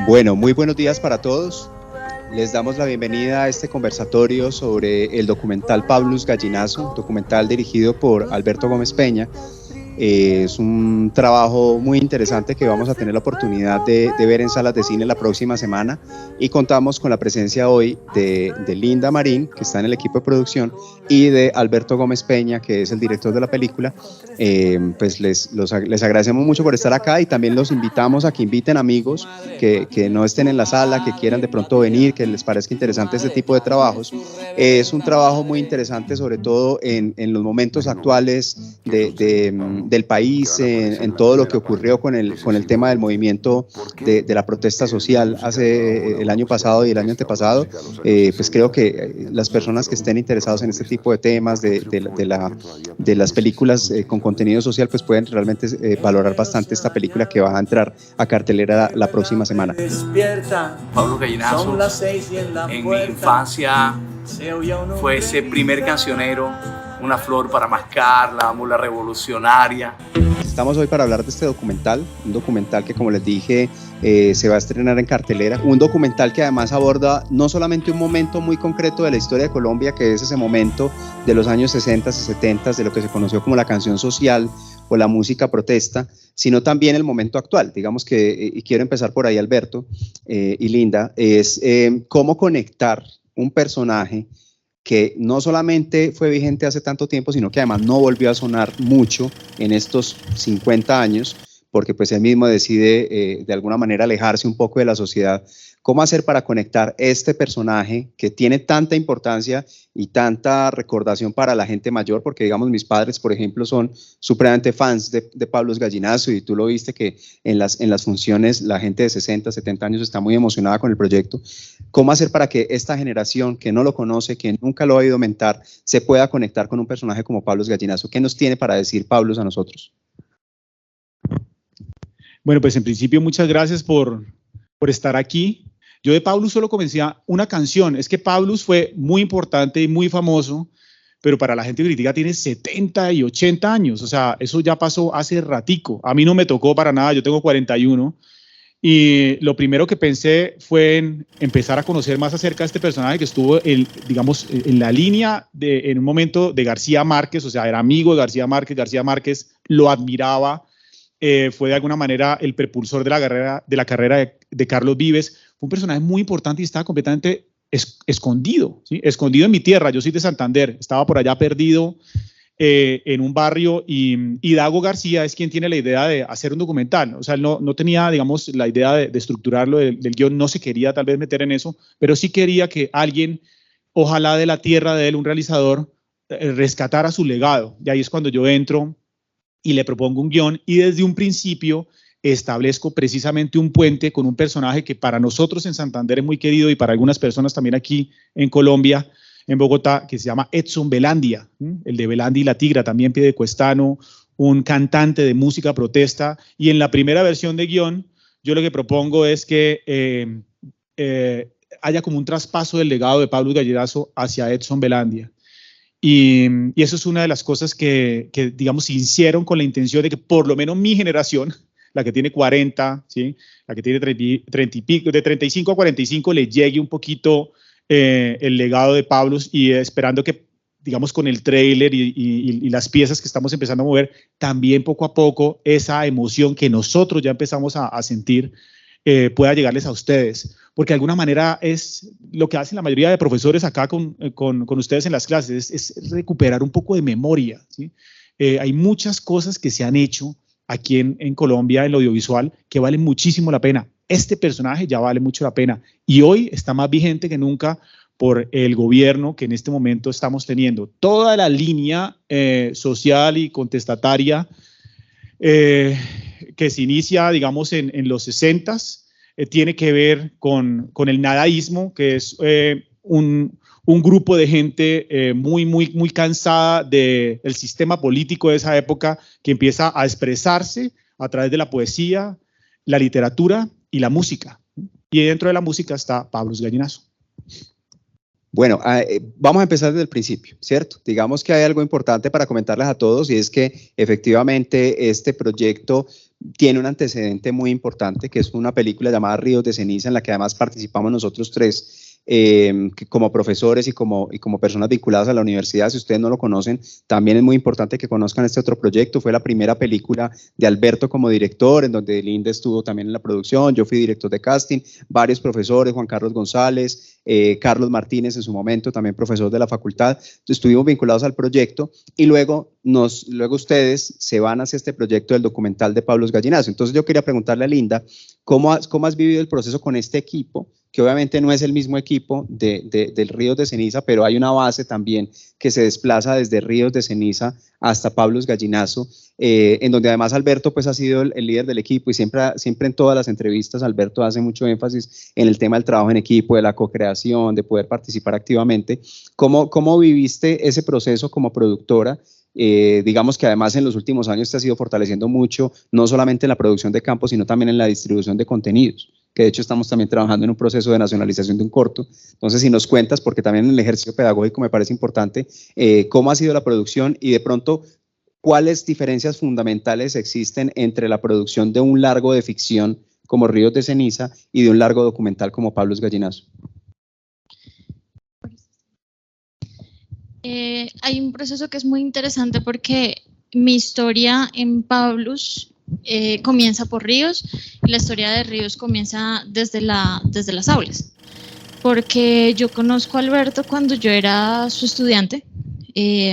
Bueno, muy buenos días para todos. Les damos la bienvenida a este conversatorio sobre el documental Pablus Gallinazo, documental dirigido por Alberto Gómez Peña. Es un trabajo muy interesante que vamos a tener la oportunidad de ver en salas de cine la próxima semana, y contamos con la presencia hoy de Linda Marín, que está en el equipo de producción, y de Alberto Gómez Peña, que es el director de la película. Pues les agradecemos mucho por estar acá, y también los invitamos a que inviten amigos que no estén en la sala, que quieran de pronto venir, que les parezca interesante este tipo de trabajos. Es un trabajo muy interesante, sobre todo en los momentos actuales del país, en todo lo que ocurrió con el tema del movimiento de la protesta social hace el año pasado y el año antepasado. Pues creo que las personas que estén interesados en este tipo de temas, de las películas con contenido social, pues pueden realmente valorar bastante esta película que va a entrar a cartelera la próxima semana. Pablus Gallinazo, en mi infancia fue ese primer cancionero, una flor para mascar, la mula revolucionaria. Estamos hoy para hablar de este documental, un documental que, como les dije, se va a estrenar en cartelera, un documental que además aborda no solamente un momento muy concreto de la historia de Colombia, que es ese momento de los años 60 y 70, de lo que se conoció como la canción social o la música protesta, sino también el momento actual. Digamos que, y quiero empezar por ahí, Alberto y Linda, es cómo conectar un personaje que no solamente fue vigente hace tanto tiempo, sino que además no volvió a sonar mucho en estos 50 años, porque pues él mismo decide de alguna manera alejarse un poco de la sociedad. ¿Cómo hacer para conectar este personaje que tiene tanta importancia y tanta recordación para la gente mayor? Porque digamos, mis padres, por ejemplo, son supremamente fans de Pablus Gallinazo, y tú lo viste que en las funciones la gente de 60, 70 años está muy emocionada con el proyecto. ¿Cómo hacer para que esta generación que no lo conoce, que nunca lo ha oído mentar, se pueda conectar con un personaje como Pablus Gallinazo? ¿Qué nos tiene para decir Pablus a nosotros? Bueno, pues en principio muchas gracias por estar aquí. Yo de Pablus solo comencé una canción. Es que Pablus fue muy importante y muy famoso, pero para la gente que critica tiene 70 y 80 años. O sea, eso ya pasó hace ratico. A mí no me tocó para nada, yo tengo 41. Y lo primero que pensé fue en empezar a conocer más acerca de este personaje que estuvo, digamos, en la línea en un momento de García Márquez. O sea, era amigo de García Márquez lo admiraba. Fue de alguna manera el propulsor de la carrera de Carlos Vives. Fue un personaje muy importante y estaba completamente escondido, ¿sí? Escondido en mi tierra. Yo soy de Santander, estaba por allá perdido en un barrio, y Dago García es quien tiene la idea de hacer un documental. O sea, él no tenía, digamos, la idea de estructurarlo del guión, no se quería tal vez meter en eso, pero sí quería que alguien, ojalá de la tierra de él, un realizador, rescatara su legado. Y ahí es cuando yo entro y le propongo un guión, y desde un principio establezco precisamente un puente con un personaje que para nosotros en Santander es muy querido, y para algunas personas también aquí en Colombia, en Bogotá, que se llama Edson Belandia, el de Belandia y la Tigra, también piedecuestano, un cantante de música protesta. Y en la primera versión de guión, yo lo que propongo es que haya como un traspaso del legado de Pablus Gallinazo hacia Edson Belandia. Y eso es una de las cosas que, digamos, se hicieron con la intención de que por lo menos mi generación, la que tiene 40, ¿sí? La que tiene 30 y pico, de 35 a 45, le llegue un poquito el legado de Pablus, y esperando que, digamos, con el tráiler y las piezas que estamos empezando a mover, también poco a poco esa emoción que nosotros ya empezamos a sentir pueda llegarles a ustedes. Porque de alguna manera es lo que hacen la mayoría de profesores acá con ustedes en las clases, es recuperar un poco de memoria, ¿sí? Hay muchas cosas que se han hecho aquí en Colombia, en lo audiovisual, que valen muchísimo la pena. Este personaje ya vale mucho la pena, y hoy está más vigente que nunca por el gobierno que en este momento estamos teniendo. Toda la línea social y contestataria que se inicia, digamos, en los 60s, tiene que ver con el nadaísmo, que es un grupo de gente muy cansada del sistema político de esa época, que empieza a expresarse a través de la poesía, la literatura y la música. Y dentro de la música está Pablus Gallinazo. Bueno, vamos a empezar desde el principio, ¿cierto? Digamos que hay algo importante para comentarles a todos, y es que efectivamente este proyecto tiene un antecedente muy importante, que es una película llamada Ríos de Ceniza, en la que además participamos nosotros tres, como profesores y como personas vinculadas a la universidad. Si ustedes no lo conocen, también es muy importante que conozcan este otro proyecto. Fue la primera película de Alberto como director, en donde Linda estuvo también en la producción, yo fui director de casting, varios profesores, Juan Carlos González, Carlos Martínez en su momento, también profesor de la facultad. Estuvimos vinculados al proyecto y luego ustedes se van hacia este proyecto del documental de Pablos Gallinazo. Entonces yo quería preguntarle a Linda, ¿cómo has vivido el proceso con este equipo? Que obviamente no es el mismo equipo del Ríos de Ceniza, pero hay una base también que se desplaza desde Ríos de Ceniza hasta Pablos Gallinazo, en donde además Alberto pues ha sido el líder del equipo, y siempre en todas las entrevistas Alberto hace mucho énfasis en el tema del trabajo en equipo, de la co-creación, de poder participar activamente. ¿Cómo viviste ese proceso como productora? Digamos que además en los últimos años te has ido fortaleciendo mucho, no solamente en la producción de campo, sino también en la distribución de contenidos, que de hecho estamos también trabajando en un proceso de nacionalización de un corto. Entonces, si nos cuentas, porque también en el ejercicio pedagógico me parece importante, cómo ha sido la producción y de pronto, ¿cuáles diferencias fundamentales existen entre la producción de un largo de ficción como Ríos de Ceniza y de un largo documental como Pablos Gallinazo? Hay un proceso que es muy interesante porque mi historia en Pablos comienza por Ríos y la historia de Ríos comienza desde las aulas, porque yo conozco a Alberto cuando yo era su estudiante, y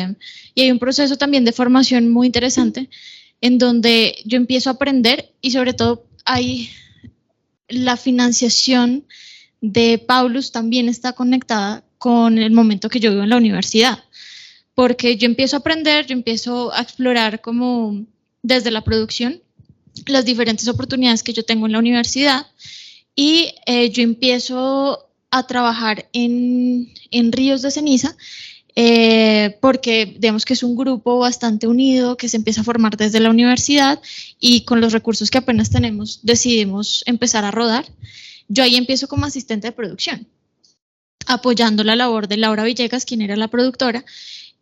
hay un proceso también de formación muy interesante en donde yo empiezo a aprender, y sobre todo hay la financiación de Pablos también está conectada con el momento que yo vivo en la universidad, porque yo empiezo a aprender, yo empiezo a explorar como desde la producción las diferentes oportunidades que yo tengo en la universidad, y yo empiezo a trabajar en Ríos de Ceniza, porque digamos que es un grupo bastante unido que se empieza a formar desde la universidad, y con los recursos que apenas tenemos decidimos empezar a rodar. Yo ahí empiezo como asistente de producción, apoyando la labor de Laura Villegas, quien era la productora,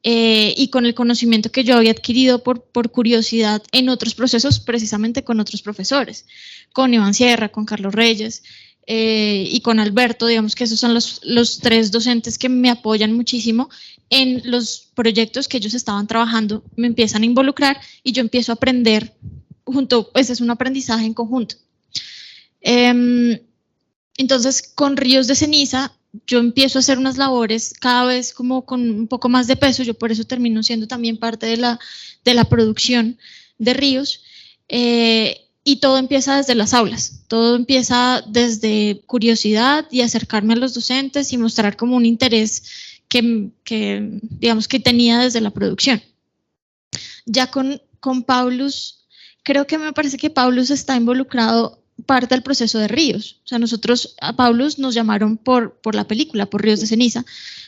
y con el conocimiento que yo había adquirido por curiosidad en otros procesos, precisamente con otros profesores, con Iván Sierra, con Carlos Reyes y con Alberto. Digamos que esos son los tres docentes que me apoyan muchísimo en los proyectos que ellos estaban trabajando, me empiezan a involucrar y yo empiezo a aprender junto, pues es un aprendizaje en conjunto. Entonces, con Ríos de Ceniza, yo empiezo a hacer unas labores cada vez como con un poco más de peso. Yo por eso termino siendo también parte de la producción de Ríos, y todo empieza desde las aulas, todo empieza desde curiosidad y acercarme a los docentes y mostrar como un interés que digamos que tenía desde la producción. Ya con Pablos, creo que me parece que Pablos está involucrado parte del proceso de Ríos. O sea, nosotros a Pablos nos llamaron por la película, por Ríos de Ceniza,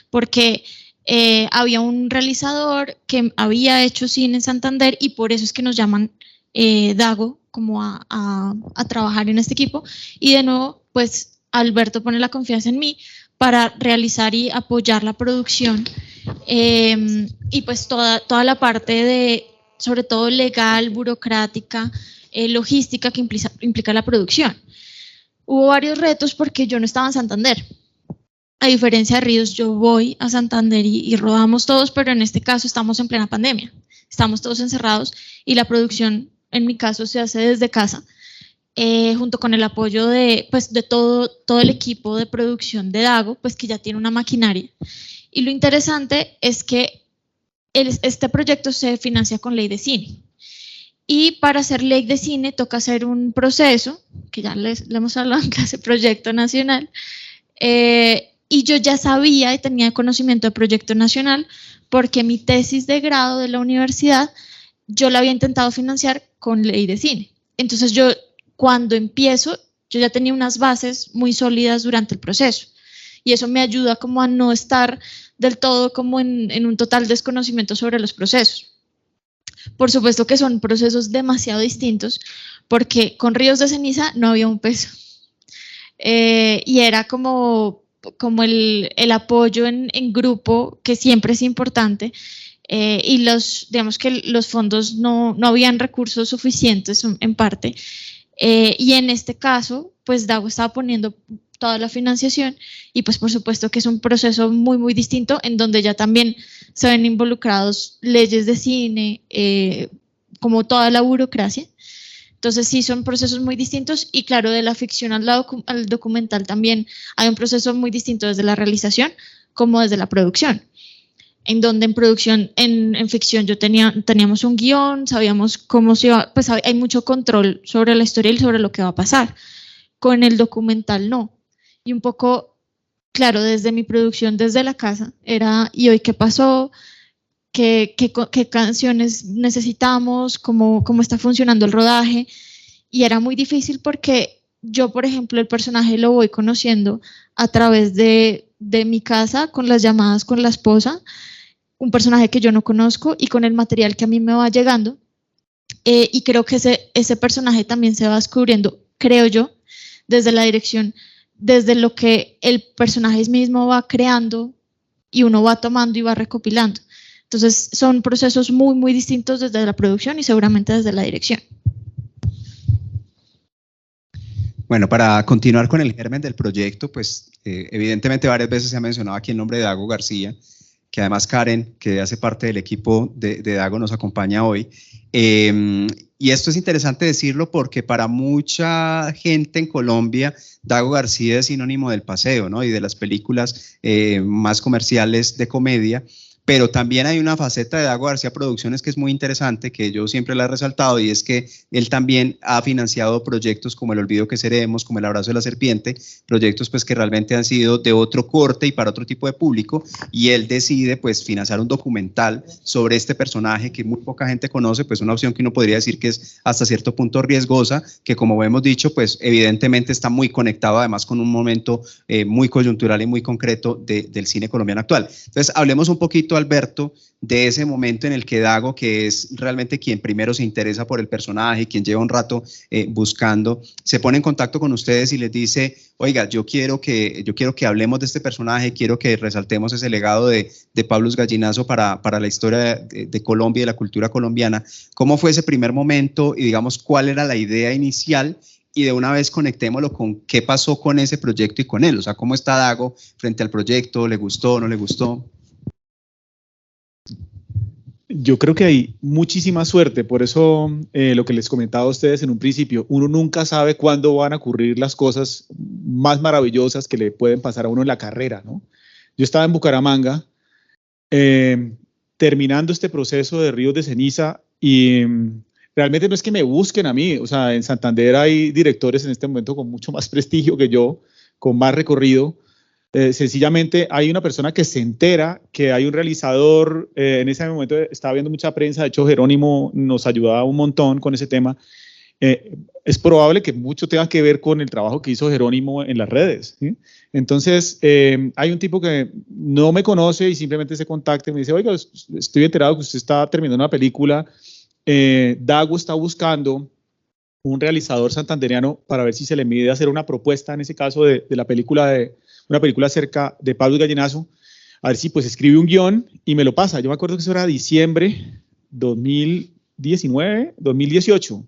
porque había un realizador que había hecho cine en Santander, y por eso es que nos llaman Dago como a trabajar en este equipo. Y de nuevo, pues Alberto pone la confianza en mí para realizar y apoyar la producción, y pues toda la parte de, sobre todo legal, burocrática, logística que implica la producción. Hubo varios retos porque yo no estaba en Santander. A diferencia de Ríos, yo voy a Santander y rodamos todos, pero en este caso estamos en plena pandemia. Estamos todos encerrados y la producción, en mi caso, se hace desde casa, junto con el apoyo de todo el equipo de producción de Dago, pues que ya tiene una maquinaria. Y lo interesante es que este proyecto se financia con ley de cine. Y para hacer ley de cine toca hacer un proceso, que ya le hemos hablado en clase, proyecto nacional, y yo ya sabía y tenía conocimiento de proyecto nacional porque mi tesis de grado de la universidad yo la había intentado financiar con ley de cine. Entonces yo, cuando empiezo, yo ya tenía unas bases muy sólidas durante el proceso, y eso me ayuda como a no estar del todo como en un total desconocimiento sobre los procesos. Por supuesto que son procesos demasiado distintos, porque con Ríos de Ceniza no había un peso, y era como el apoyo en grupo, que siempre es importante, y digamos que los fondos no habían recursos suficientes en parte, y en este caso, pues Dago estaba poniendo toda la financiación y pues por supuesto que es un proceso muy, muy distinto en donde ya también se ven involucrados leyes de cine, como toda la burocracia. Entonces sí son procesos muy distintos y claro, de la ficción al documental también hay un proceso muy distinto desde la realización como desde la producción. En donde en producción, en ficción teníamos un guión, sabíamos cómo se iba, pues hay mucho control sobre la historia y sobre lo que va a pasar. Con el documental no. Y un poco, claro, desde mi producción, desde la casa, era ¿y hoy qué pasó? ¿Qué canciones necesitamos? ¿Cómo está funcionando el rodaje? Y era muy difícil porque yo, por ejemplo, el personaje lo voy conociendo a través de mi casa, con las llamadas con la esposa, un personaje que yo no conozco y con el material que a mí me va llegando. Y creo que ese personaje también se va descubriendo, creo yo, desde la dirección, desde lo que el personaje mismo va creando y uno va tomando y va recopilando. Entonces son procesos muy, muy distintos desde la producción y seguramente desde la dirección. Bueno, para continuar con el germen del proyecto, pues evidentemente varias veces se ha mencionado aquí el nombre de Dago García, que además Karen, que hace parte del equipo de Dago, nos acompaña hoy. Y esto es interesante decirlo porque para mucha gente en Colombia, Dago García es sinónimo del paseo, ¿no? Y de las películas más comerciales de comedia. Pero también hay una faceta de Dago García Producciones que es muy interesante, que yo siempre la he resaltado, y es que él también ha financiado proyectos como El Olvido que Seremos, como El Abrazo de la Serpiente, proyectos pues que realmente han sido de otro corte y para otro tipo de público, y él decide pues financiar un documental sobre este personaje que muy poca gente conoce, pues una opción que uno podría decir que es hasta cierto punto riesgosa, que como hemos dicho, pues evidentemente está muy conectado además con un momento muy coyuntural y muy concreto del cine colombiano actual. Entonces hablemos un poquito, Alberto, de ese momento en el que Dago, que es realmente quien primero se interesa por el personaje, quien lleva un rato buscando, se pone en contacto con ustedes y les dice, oiga, yo quiero que hablemos de este personaje, quiero que resaltemos ese legado de Pablo Gallinazo para la historia de Colombia y de la cultura colombiana. ¿Cómo fue ese primer momento y digamos cuál era la idea inicial? Y de una vez conectémoslo con qué pasó con ese proyecto y con él, o sea, ¿cómo está Dago frente al proyecto? ¿Le gustó, no le gustó? Yo creo que hay muchísima suerte, por eso lo que les comentaba a ustedes en un principio, uno nunca sabe cuándo van a ocurrir las cosas más maravillosas que le pueden pasar a uno en la carrera, ¿no? Yo estaba en Bucaramanga, terminando este proceso de Ríos de Ceniza y realmente no es que me busquen a mí, o sea, en Santander hay directores en este momento con mucho más prestigio que yo, con más recorrido. Sencillamente hay una persona que se entera que hay un realizador, en ese momento estaba viendo mucha prensa, de hecho Jerónimo nos ayudaba un montón con ese tema. Es probable que mucho tenga que ver con el trabajo que hizo Jerónimo en las redes, ¿sí? Entonces hay un tipo que no me conoce y simplemente se contacta y me dice, oiga, estoy enterado que usted está terminando una película, Dago está buscando un realizador santandereano para ver si se le mide hacer una propuesta, en ese caso de la película una película acerca de Pablo Gallinazo, a ver si pues escribe un guión y me lo pasa. Yo me acuerdo que eso era diciembre 2019, 2018.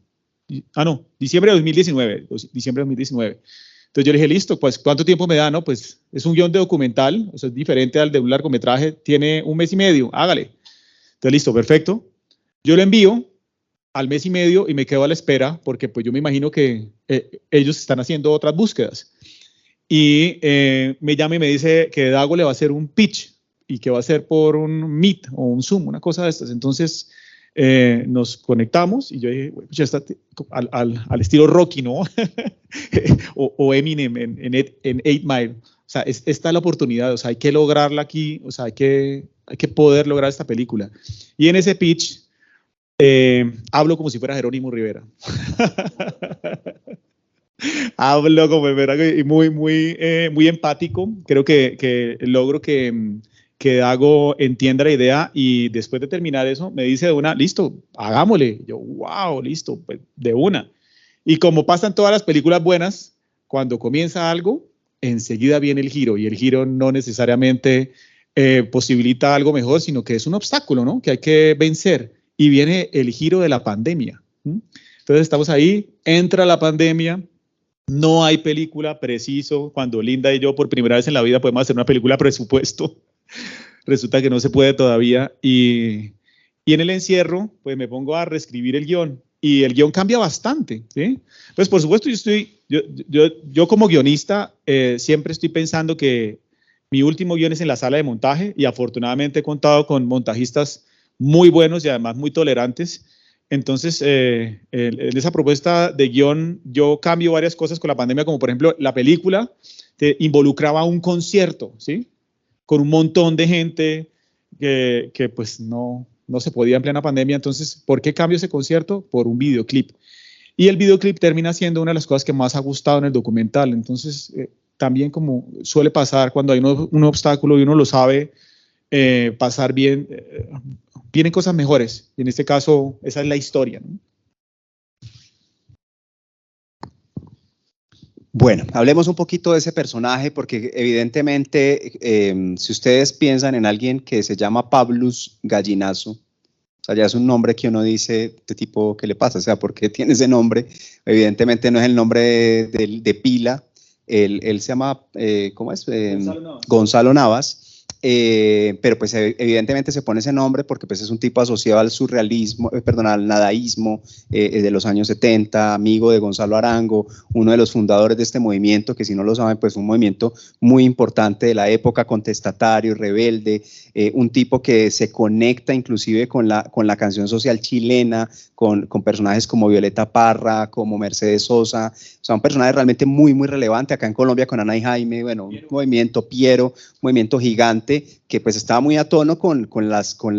Diciembre de 2019, diciembre de 2019. Entonces yo le dije, listo, pues ¿cuánto tiempo me da? No, pues es un guión de documental, o sea, es diferente al de un largometraje, tiene 1 mes y medio, hágale. Entonces listo, perfecto. Yo lo envío al mes y medio y me quedo a la espera porque pues yo me imagino que ellos están haciendo otras búsquedas. Y me llama y me dice que Dago le va a hacer un pitch y que va a ser por un Meet o un Zoom, una cosa de estas. Entonces nos conectamos y yo dije, bueno, ya está al estilo Rocky, ¿no? o Eminem en 8 Mile. O sea, esta es la oportunidad, o sea, hay que lograrla aquí, o sea, hay que poder lograr esta película. Y en ese pitch hablo como si fuera Jerónimo Rivera. Hablo como y muy empático. Creo que logro que Dago entienda la idea y después de terminar eso me dice de una, listo, hagámosle. Yo, wow, listo, pues de una. Y como pasan todas las películas buenas, cuando comienza algo, enseguida viene el giro y el giro no necesariamente posibilita algo mejor, sino que es un obstáculo, ¿no? Que hay que vencer. Y viene el giro de la pandemia. Entonces estamos ahí, entra la pandemia, no hay película preciso. Cuando Linda y yo por primera vez en la vida podemos hacer una película presupuesto, resulta que no se puede todavía. Y en el encierro, pues me pongo a reescribir el guión. Y el guión cambia bastante, ¿sí? Pues por supuesto yo como guionista siempre estoy pensando que mi último guión es en la sala de montaje y afortunadamente he contado con montajistas muy buenos y además muy tolerantes. Entonces, en esa propuesta de guión yo cambio varias cosas con la pandemia, como por ejemplo la película involucraba un concierto, ¿sí? Con un montón de gente que pues no se podía en plena pandemia. Entonces, ¿por qué cambio ese concierto? Por un videoclip. Y el videoclip termina siendo una de las cosas que más ha gustado en el documental. Entonces, también como suele pasar cuando hay un obstáculo y uno lo sabe pasar bien, vienen cosas mejores. Y en este caso, esa es la historia, ¿no? Bueno, hablemos un poquito de ese personaje, porque evidentemente, si ustedes piensan en alguien que se llama Pavlus Gallinazo, o sea, ya es un nombre que uno dice, este tipo, ¿qué le pasa? O sea, ¿por qué tiene ese nombre? Evidentemente no es el nombre de pila. Él se llama, ¿cómo es? Gonzalo Navas. Pero pues evidentemente se pone ese nombre porque pues es un tipo asociado al surrealismo, al nadaísmo de los años 70, amigo de Gonzalo Arango, uno de los fundadores de este movimiento, que si no lo saben, pues un movimiento muy importante de la época, contestatario, rebelde, un tipo que se conecta inclusive con la canción social chilena, con personajes como Violeta Parra, como Mercedes Sosa, o sea, un personaje realmente muy, muy relevante acá en Colombia con Ana y Jaime, bueno, un movimiento Piero, un movimiento gigante, que pues estaba muy a tono con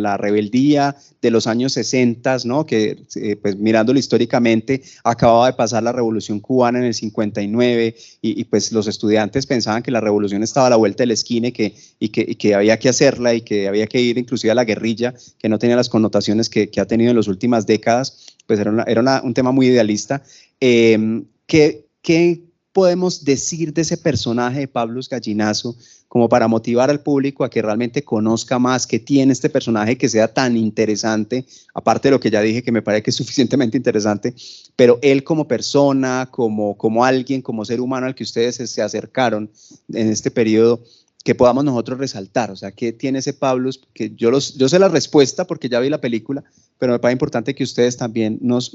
la rebeldía de los años 60, ¿no? Que pues mirándolo históricamente acababa de pasar la Revolución Cubana en el 59 y pues los estudiantes pensaban que la revolución estaba a la vuelta de la esquina y que había que hacerla y que había que ir inclusive a la guerrilla, que no tenía las connotaciones que ha tenido en las últimas décadas, pues era un tema muy idealista. ¿Qué podemos decir de ese personaje de Pavlus Gallinazo como para motivar al público a que realmente conozca más qué tiene este personaje que sea tan interesante, aparte de lo que ya dije que me parece que es suficientemente interesante, pero él como persona, como alguien, como ser humano al que ustedes se acercaron en este periodo, que podamos nosotros resaltar? O sea, ¿qué tiene ese Pavlus? Que yo sé la respuesta porque ya vi la película, pero me parece importante que ustedes también nos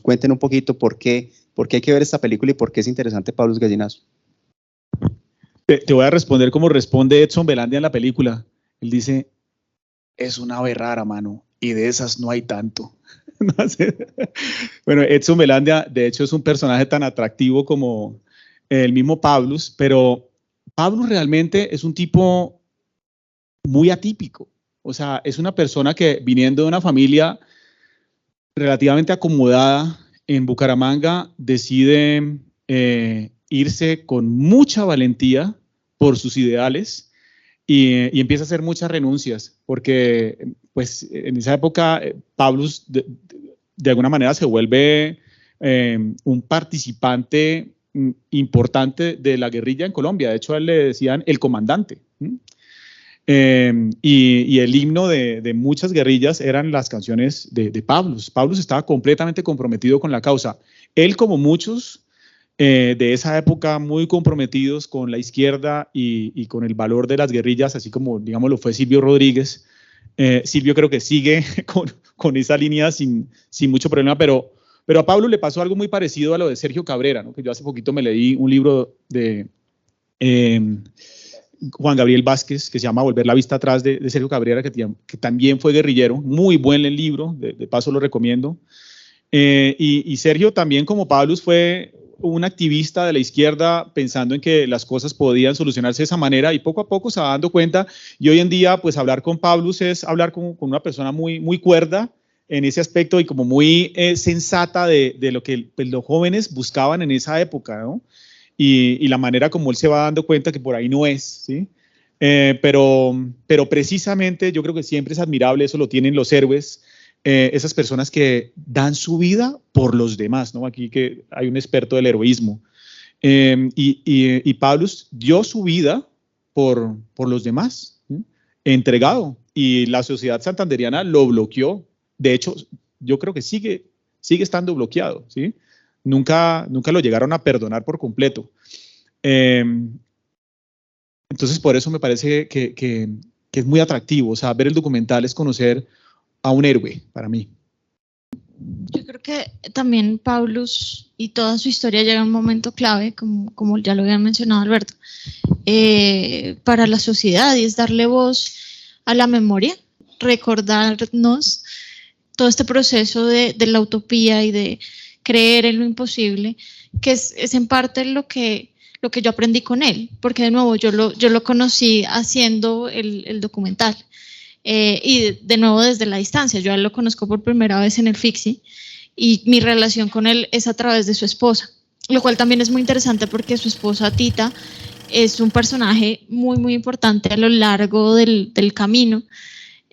cuenten un poquito por qué hay que ver esta película y por qué es interesante Pavlus Gallinazo. Te voy a responder como responde Edson Belandia en la película. Él dice, es una ave rara, mano, y de esas no hay tanto. Bueno, Edson Belandia, de hecho, es un personaje tan atractivo como el mismo Pavlus, pero Pavlus realmente es un tipo muy atípico. O sea, es una persona que, viniendo de una familia relativamente acomodada en Bucaramanga, decide irse con mucha valentía por sus ideales y empieza a hacer muchas renuncias, porque pues en esa época Pavlus de alguna manera se vuelve un participante importante de la guerrilla en Colombia. De hecho, a él le decían el comandante. Y el himno de muchas guerrillas eran las canciones de Pavlus. Pavlus estaba completamente comprometido con la causa. Él, como muchos de esa época, muy comprometidos con la izquierda y con el valor de las guerrillas, así como, digamos, lo fue Silvio Rodríguez. Silvio creo que sigue con esa línea sin mucho problema, pero a Pablo le pasó algo muy parecido a lo de Sergio Cabrera, ¿no? Que yo hace poquito me leí un libro de Juan Gabriel Vázquez que se llama Volver la vista atrás, de Sergio Cabrera, que también fue guerrillero. Muy buen el libro, de paso lo recomiendo. Y Sergio también, como Pavlus, fue un activista de la izquierda pensando en que las cosas podían solucionarse de esa manera, y poco a poco se va dando cuenta, y hoy en día pues hablar con Pavlus es hablar con una persona muy, muy cuerda en ese aspecto y como muy sensata de lo que pues, los jóvenes buscaban en esa época, ¿no? Y la manera como él se va dando cuenta que por ahí no es, ¿sí? Pero precisamente yo creo que siempre es admirable, eso lo tienen los héroes, esas personas que dan su vida por los demás, ¿no? Aquí que hay un experto del heroísmo. Y Pavlus dio su vida por los demás, ¿sí? entregado, y la sociedad santanderiana lo bloqueó. De hecho, yo creo que sigue estando bloqueado, ¿sí? Nunca lo llegaron a perdonar por completo. Entonces, por eso me parece que es muy atractivo. O sea, ver el documental es conocer a un héroe para mí. Yo creo que también Paulus y toda su historia llega a un momento clave, como ya lo había mencionado Alberto, para la sociedad, y es darle voz a la memoria, recordarnos todo este proceso de la utopía y de creer en lo imposible, que es en parte lo que yo aprendí con él, porque de nuevo yo lo conocí haciendo el documental. Y de nuevo desde la distancia, yo a él lo conozco por primera vez en el FICSI, y mi relación con él es a través de su esposa, lo cual también es muy interesante porque su esposa Tita es un personaje muy muy importante a lo largo del camino,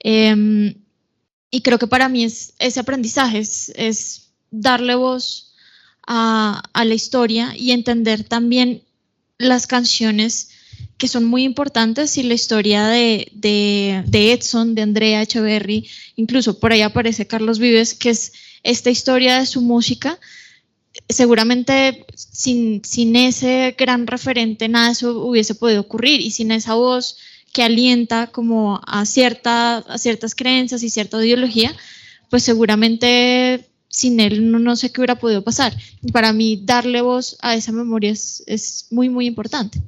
y creo que para mí es ese aprendizaje, es darle voz a la historia y entender también las canciones que son muy importantes, y la historia de Edson, de Andrea Echeverry, incluso por ahí aparece Carlos Vives, que es esta historia de su música. Seguramente sin ese gran referente nada de eso hubiese podido ocurrir, y sin esa voz que alienta como a ciertas creencias y cierta ideología, pues seguramente sin él no sé qué hubiera podido pasar. Y para mí darle voz a esa memoria es muy muy importante.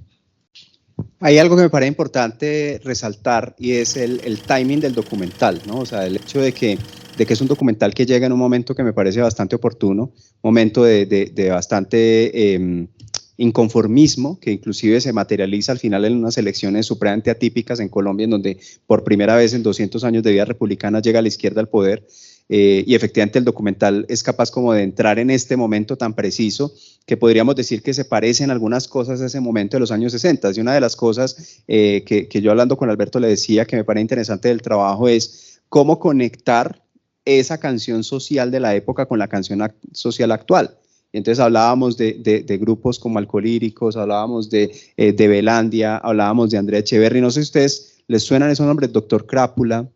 Hay algo que me parece importante resaltar, y es el timing del documental, ¿no? O sea, el hecho de que es un documental que llega en un momento que me parece bastante oportuno, momento de bastante inconformismo, que inclusive se materializa al final en unas elecciones supremamente atípicas en Colombia, en donde por primera vez en 200 años de vida republicana llega la izquierda al poder. Y efectivamente el documental es capaz como de entrar en este momento tan preciso, que podríamos decir que se parecen algunas cosas a ese momento de los años 60. Y una de las cosas que yo hablando con Alberto le decía que me parece interesante del trabajo es cómo conectar esa canción social de la época con la canción social actual. Y entonces hablábamos de grupos como Alcolíricos, hablábamos de Belandia, hablábamos de Andrea Echeverry. No sé si a ustedes les suenan esos nombres, Doctor Crápula,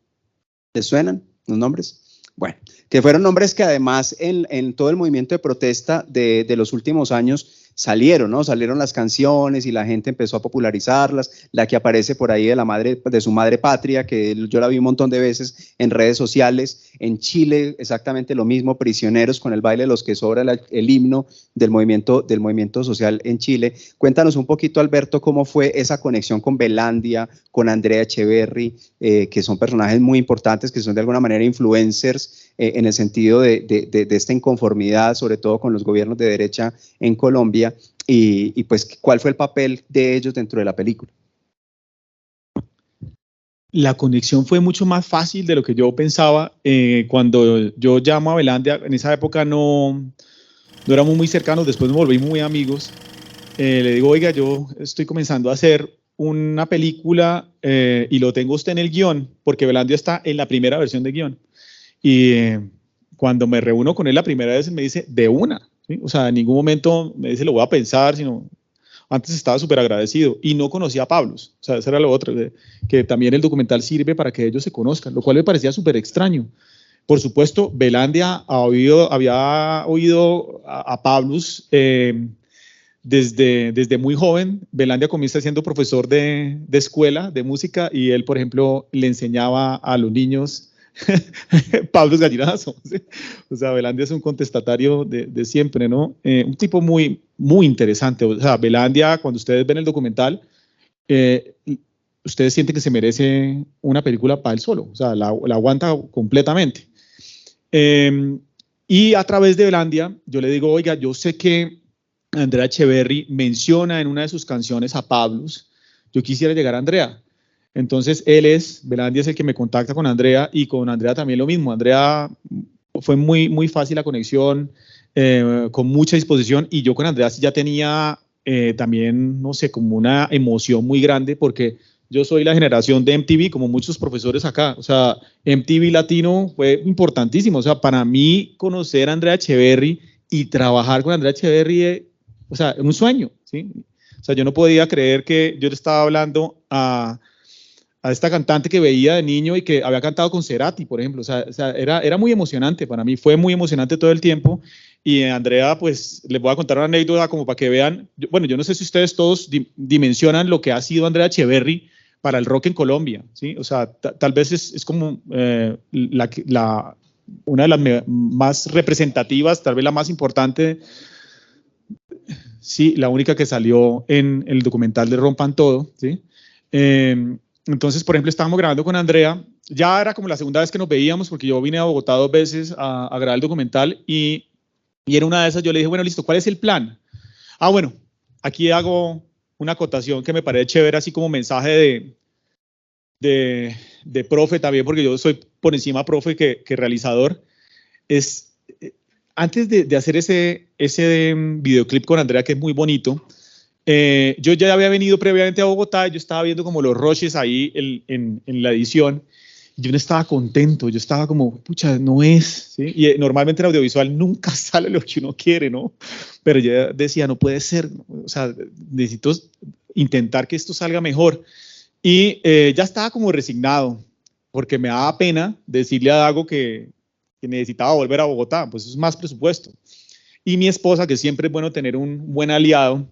¿les suenan los nombres? Bueno, que fueron nombres que además en todo el movimiento de protesta de los últimos años salieron, ¿no? Salieron las canciones y la gente empezó a popularizarlas. La que aparece por ahí de su madre patria, que yo la vi un montón de veces en redes sociales. En Chile exactamente lo mismo, Prisioneros, con el baile de los que sobra, el himno del movimiento social en Chile. Cuéntanos un poquito, Alberto, cómo fue esa conexión con Belandia, con Andrea Echeverry, que son personajes muy importantes, que son de alguna manera influencers en el sentido de esta inconformidad, sobre todo con los gobiernos de derecha en Colombia, y pues cuál fue el papel de ellos dentro de la película. La conexión fue mucho más fácil de lo que yo pensaba. Cuando yo llamo a Belandia, en esa época no éramos muy cercanos, después nos volvimos muy amigos. Le digo, oiga, yo estoy comenzando a hacer una película y lo tengo usted en el guión, porque Belandia está en la primera versión de guión. Y cuando me reúno con él la primera vez, me dice, de una, ¿sí? O sea, en ningún momento me dice, lo voy a pensar, sino antes estaba súper agradecido, y no conocía a Pablus. O sea, eso era lo otro, que también el documental sirve para que ellos se conozcan, lo cual me parecía súper extraño. Por supuesto, Belandia había oído a Pablus desde muy joven. Belandia comienza siendo profesor de escuela de música, y él, por ejemplo, le enseñaba a los niños Pablus Gallinazo, ¿sí? O sea, Belandia es un contestatario de siempre, ¿no? Un tipo muy, muy interesante. O sea, Belandia, cuando ustedes ven el documental, ustedes sienten que se merece una película para él solo. O sea, la aguanta completamente. Y a través de Belandia, yo le digo, oiga, yo sé que Andrea Echeverry menciona en una de sus canciones a Pablus, yo quisiera llegar a Andrea. Entonces Belandia es el que me contacta con Andrea, y con Andrea también lo mismo. Andrea fue muy, muy fácil la conexión, con mucha disposición, y yo con Andrea ya tenía también, no sé, como una emoción muy grande, porque yo soy la generación de MTV, como muchos profesores acá. O sea, MTV Latino fue importantísimo. O sea, para mí conocer a Andrea Echeverry y trabajar con Andrea Echeverry, o sea, un sueño, ¿sí? O sea, yo no podía creer que yo le estaba hablando a a esta cantante que veía de niño y que había cantado con Cerati, por ejemplo. O sea era muy emocionante para mí, fue muy emocionante todo el tiempo. Y Andrea, pues les voy a contar una anécdota como para que vean. Bueno, yo no sé si ustedes todos dimensionan lo que ha sido Andrea Echeverry para el rock en Colombia, ¿sí? O sea, tal vez es como una de las más representativas, tal vez la más importante. Sí, la única que salió en el documental de Rompan Todo, ¿sí? Entonces, por ejemplo, estábamos grabando con Andrea, ya era como la segunda vez que nos veíamos, porque yo vine a Bogotá 2 veces a grabar el documental, y en una de esas yo le dije, bueno, listo, ¿cuál es el plan? Bueno, aquí hago una acotación que me parece chévere, así como mensaje de profe también, porque yo soy por encima profe que realizador. Antes de hacer ese videoclip con Andrea, que es muy bonito, yo ya había venido previamente a Bogotá, yo estaba viendo como los rushes ahí en la edición, y yo no estaba contento, yo estaba como, pucha, no es, ¿sí? Y normalmente en audiovisual nunca sale lo que uno quiere, ¿no? Pero yo decía, no puede ser, o sea, necesito intentar que esto salga mejor. Y ya estaba como resignado, porque me daba pena decirle a Dago que necesitaba volver a Bogotá, pues es más presupuesto. Y mi esposa, que siempre es bueno tener un buen aliado,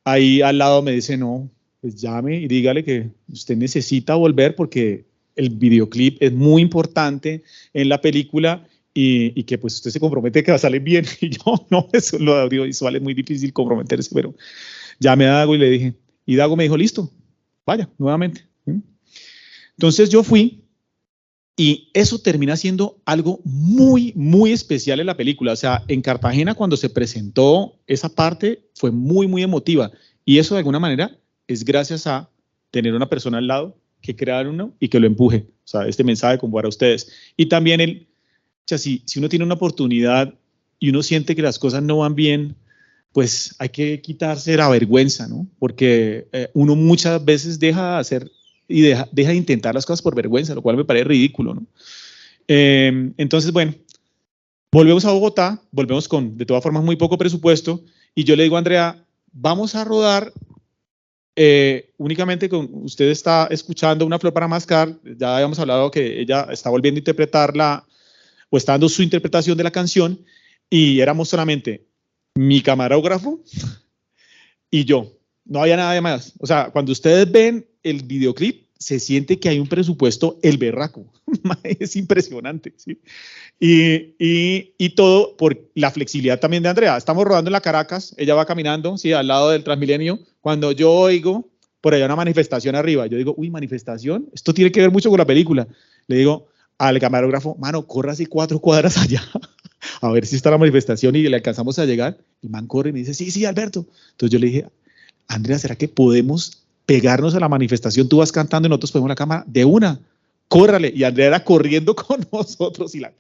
ahí al lado me dice, no, pues llame y dígale que usted necesita volver porque el videoclip es muy importante en la película y que pues usted se compromete que va a salir bien. Y yo, no, eso lo audiovisual es muy difícil comprometerse, pero llamé a Dago y le dije, y Dago me dijo, listo, vaya, nuevamente. Entonces yo fui, y eso termina siendo algo muy, muy especial en la película. O sea, en Cartagena cuando se presentó esa parte fue muy, muy emotiva. Y eso de alguna manera es gracias a tener una persona al lado que crea en uno y que lo empuje. O sea, este mensaje como para ustedes. Y también o sea, si uno tiene una oportunidad y uno siente que las cosas no van bien, pues hay que quitarse la vergüenza, ¿no? Porque uno muchas veces deja de hacer y deja de intentar las cosas por vergüenza, lo cual me parece ridículo, ¿no? Entonces, bueno, volvemos a Bogotá, volvemos con, de todas formas, muy poco presupuesto, y yo le digo a Andrea, vamos a rodar únicamente con, usted está escuchando Una flor para mascar, ya habíamos hablado que ella está volviendo a interpretarla, o está dando su interpretación de la canción, y éramos solamente mi camarógrafo y yo. No había nada de más. O sea, cuando ustedes ven el videoclip, se siente que hay un presupuesto el berraco. Es impresionante, ¿sí? Y todo por la flexibilidad también de Andrea. Estamos rodando en la Caracas, ella va caminando, ¿sí? Al lado del Transmilenio. Cuando yo oigo por allá una manifestación arriba, yo digo, uy, manifestación, esto tiene que ver mucho con la película. Le digo al camarógrafo, mano, corra así 4 cuadras allá, a ver si está la manifestación y le alcanzamos a llegar. El man corre y me dice, sí, Alberto. Entonces yo le dije, Andrea, ¿será que podemos pegarnos a la manifestación? Tú vas cantando y nosotros ponemos la cámara de una, córrale. Y Andrea era corriendo con nosotros. O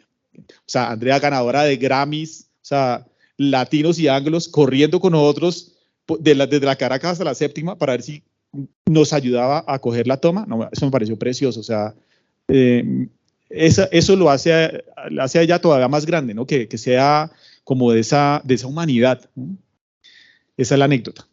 sea, Andrea ganadora de Grammys, o sea, latinos y anglos, corriendo con nosotros desde la Caracas hasta la Séptima para ver si nos ayudaba a coger la toma. No, eso me pareció precioso. O sea, eso lo hace a ella todavía más grande, ¿no? Que sea como de esa humanidad, ¿no? Esa es la anécdota.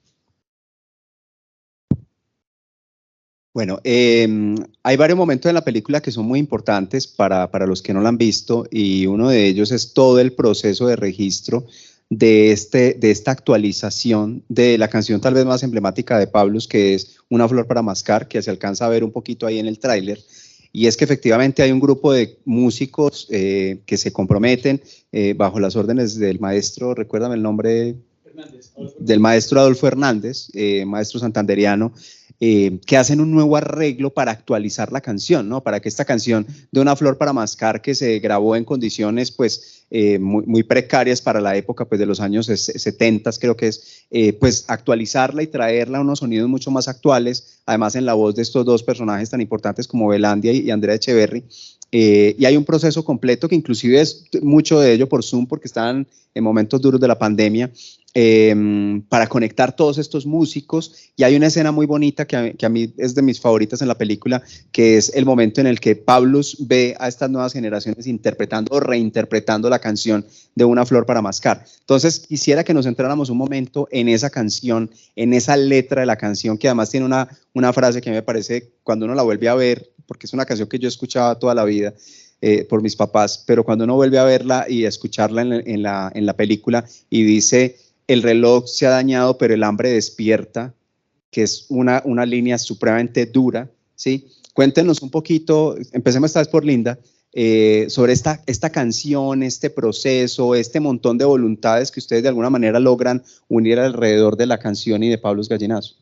Bueno, hay varios momentos en la película que son muy importantes para los que no la han visto, y uno de ellos es todo el proceso de registro de esta actualización de la canción tal vez más emblemática de Pablos, que es Una flor para mascar, que se alcanza a ver un poquito ahí en el tráiler. Y es que efectivamente hay un grupo de músicos que se comprometen bajo las órdenes del maestro, recuérdame el nombre, del maestro Adolfo Hernández, maestro santanderiano, que hacen un nuevo arreglo para actualizar la canción, ¿no? Para que esta canción de Una flor para mascar, que se grabó en condiciones pues muy, muy precarias para la época pues de los años 70, creo que es, pues actualizarla y traerla a unos sonidos mucho más actuales, además en la voz de estos dos personajes tan importantes como Belandia y Andrea Echeverry. Y hay un proceso completo que inclusive es mucho de ello por Zoom, porque estaban en momentos duros de la pandemia, para conectar todos estos músicos. Y hay una escena muy bonita que a mí es de mis favoritas en la película, que es el momento en el que Pavlos ve a estas nuevas generaciones interpretando o reinterpretando la canción de Una flor para mascar. Entonces quisiera que nos centráramos un momento en esa canción, en esa letra de la canción, que además tiene una frase que me parece, cuando uno la vuelve a ver, porque es una canción que yo escuchaba toda la vida por mis papás, pero cuando uno vuelve a verla y a escucharla en la película, y dice: el reloj se ha dañado, pero el hambre despierta, que es una línea supremamente dura, ¿sí? Cuéntenos un poquito, empecemos esta vez por Linda, sobre esta canción, este proceso, este montón de voluntades que ustedes de alguna manera logran unir alrededor de la canción y de Pavlos Gallinazo.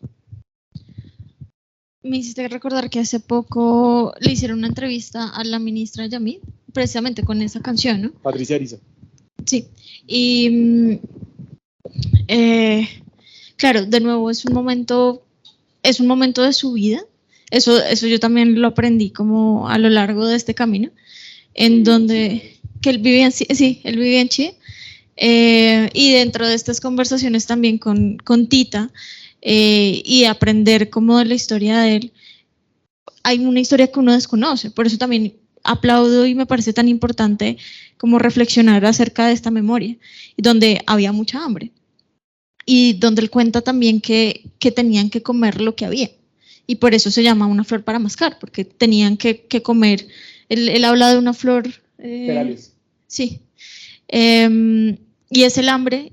Me hiciste recordar que hace poco le hicieron una entrevista a la ministra Yamid, precisamente con esa canción, ¿no? Patricia Ariza. Sí, y claro, de nuevo es un momento de su vida. Eso yo también lo aprendí como a lo largo de este camino, en donde que él vivía en Chile, y dentro de estas conversaciones también con Tita, y aprender como de la historia de él. Hay una historia que uno desconoce, por eso también aplaudo y me parece tan importante como reflexionar acerca de esta memoria, donde había mucha hambre y donde él cuenta también que tenían que comer lo que había, y por eso se llama Una flor para mascar, porque tenían que comer. Él habla de una flor, Perales. Sí, y es el hambre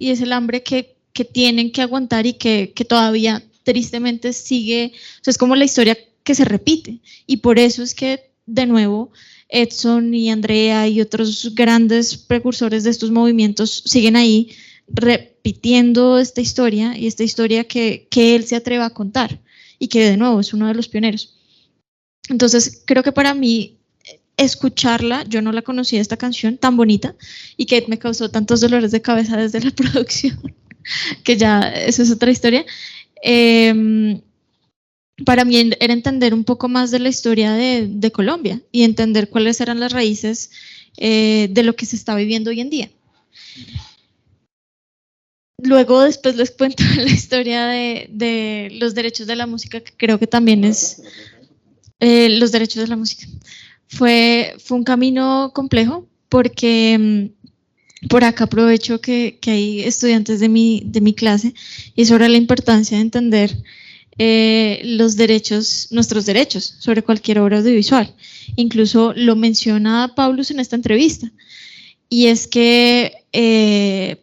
que tienen que aguantar y que todavía tristemente sigue. O sea, es como la historia que se repite, y por eso es que de nuevo Edson y Andrea y otros grandes precursores de estos movimientos siguen ahí repitiendo esta historia, y esta historia que él se atreve a contar, y que de nuevo es uno de los pioneros. Entonces creo que para mí escucharla, yo no la conocía, esta canción tan bonita, y que me causó tantos dolores de cabeza desde la producción, que ya eso es otra historia. Para mí era entender un poco más de la historia de Colombia y entender cuáles eran las raíces de lo que se está viviendo hoy en día. Luego después les cuento la historia de los derechos de la música, que creo que también es los derechos de la música. Fue un camino complejo, porque por acá aprovecho que hay estudiantes de mi clase, y sobre la importancia de entender nuestros derechos sobre cualquier obra audiovisual. Incluso lo menciona Pavlos en esta entrevista, y es que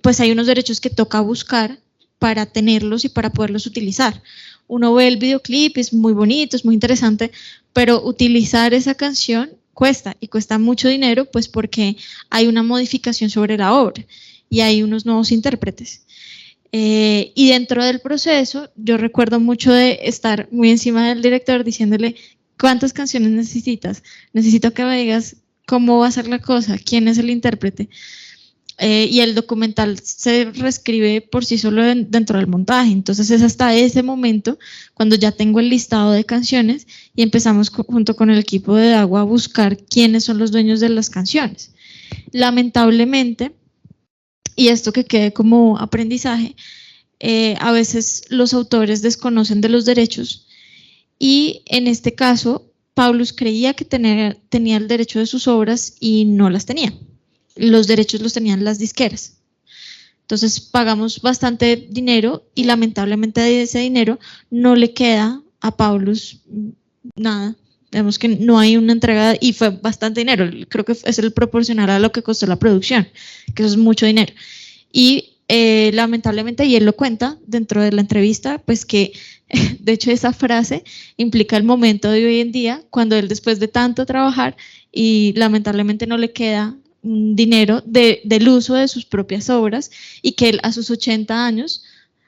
pues hay unos derechos que toca buscar para tenerlos y para poderlos utilizar. Uno ve el videoclip, es muy bonito, es muy interesante, pero utilizar esa canción cuesta, y cuesta mucho dinero, pues porque hay una modificación sobre la obra y hay unos nuevos intérpretes. Y dentro del proceso, yo recuerdo mucho de estar muy encima del director diciéndole: ¿cuántas canciones necesitas? Necesito que me digas cómo va a ser la cosa, quién es el intérprete. Y el documental se reescribe por sí solo dentro del montaje. Entonces es hasta ese momento cuando ya tengo el listado de canciones y empezamos junto con el equipo de DAGUA a buscar quiénes son los dueños de las canciones. Lamentablemente, y esto que quede como aprendizaje, a veces los autores desconocen de los derechos, y en este caso Pavlos creía que tenía el derecho de sus obras y no las tenía. Los derechos los tenían las disqueras. Entonces pagamos bastante dinero, y lamentablemente de ese dinero no le queda a Pavlos nada. Vemos que no hay una entrega, y fue bastante dinero. Creo que es el proporcional a lo que costó la producción, que eso es mucho dinero. Y lamentablemente, y él lo cuenta dentro de la entrevista, pues que de hecho esa frase implica el momento de hoy en día, cuando él, después de tanto trabajar y lamentablemente no le queda dinero del uso de sus propias obras, y que él a sus 80 años,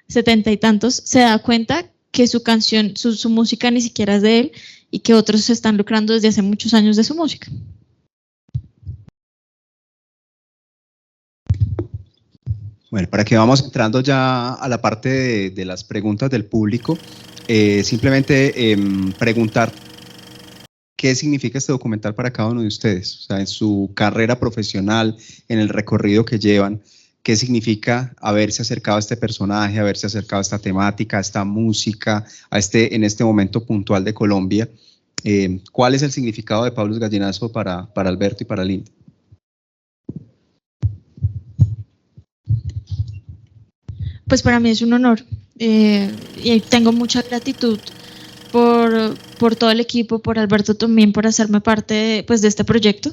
70 y tantos, se da cuenta que su canción, su música ni siquiera es de él, y que otros se están lucrando desde hace muchos años de su música. Bueno, para que vamos entrando ya a la parte de las preguntas del público, simplemente preguntar ¿qué significa este documental para cada uno de ustedes? O sea, en su carrera profesional, en el recorrido que llevan, ¿qué significa haberse acercado a este personaje, haberse acercado a esta temática, a esta música, en este momento puntual de Colombia? ¿Cuál es el significado de Paulus Gallinazo para Alberto y para Linda? Pues para mí es un honor y tengo mucha gratitud por todo el equipo, por Alberto también, por hacerme parte de este proyecto.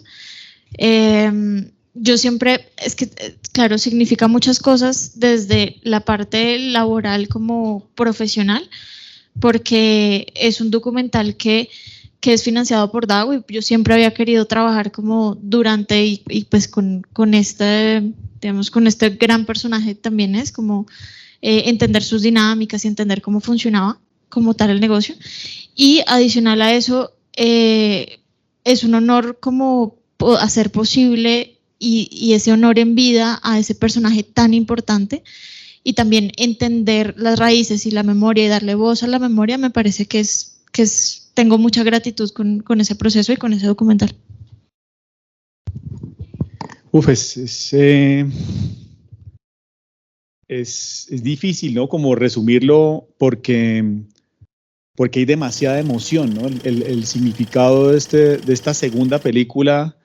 Yo siempre, es que claro, significa muchas cosas desde la parte laboral como profesional, porque es un documental que es financiado por DAO y yo siempre había querido trabajar como durante y pues con este, digamos, con este gran personaje también es como entender sus dinámicas y entender cómo funcionaba como tal el negocio. Y adicional a eso, es un honor como hacer posible y ese honor en vida a ese personaje tan importante y también entender las raíces y la memoria y darle voz a la memoria, me parece que tengo mucha gratitud con ese proceso y con ese documental. Es difícil, ¿no? Como resumirlo porque hay demasiada emoción, ¿no? El significado de esta segunda película,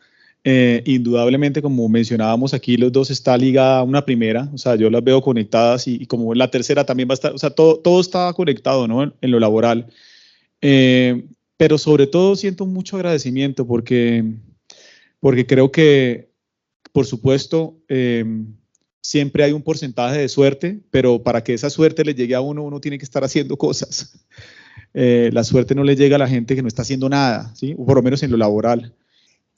indudablemente, como mencionábamos aquí, los dos está ligada a una primera, o sea, yo las veo conectadas y como la tercera también va a estar, o sea, todo está conectado, ¿no? En lo laboral. Pero sobre todo siento mucho agradecimiento porque creo que, por supuesto, siempre hay un porcentaje de suerte, pero para que esa suerte le llegue a uno tiene que estar haciendo cosas. La suerte no le llega a la gente que no está haciendo nada, ¿sí? O por lo menos en lo laboral.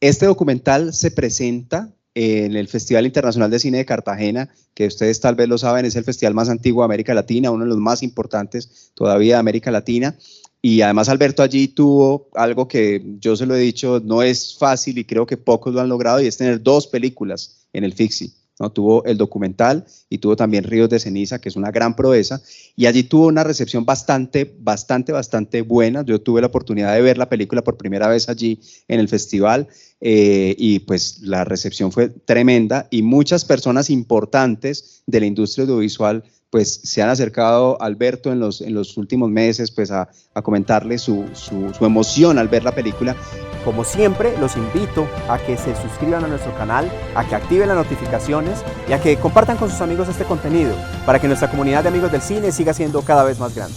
Este documental se presenta en el Festival Internacional de Cine de Cartagena, que ustedes tal vez lo saben, es el festival más antiguo de América Latina, uno de los más importantes todavía de América Latina. Y además Alberto allí tuvo algo que yo se lo he dicho, no es fácil y creo que pocos lo han logrado, y es tener 2 películas en el FICSI, ¿no? Tuvo el documental y tuvo también Ríos de Ceniza, que es una gran proeza, y allí tuvo una recepción bastante buena. Yo tuve la oportunidad de ver la película por primera vez allí en el festival, y pues la recepción fue tremenda, y muchas personas importantes de la industria audiovisual pues se han acercado a Alberto en los últimos meses pues a comentarle su emoción al ver la película. Como siempre, los invito a que se suscriban a nuestro canal, a que activen las notificaciones y a que compartan con sus amigos este contenido para que nuestra comunidad de amigos del cine siga siendo cada vez más grande.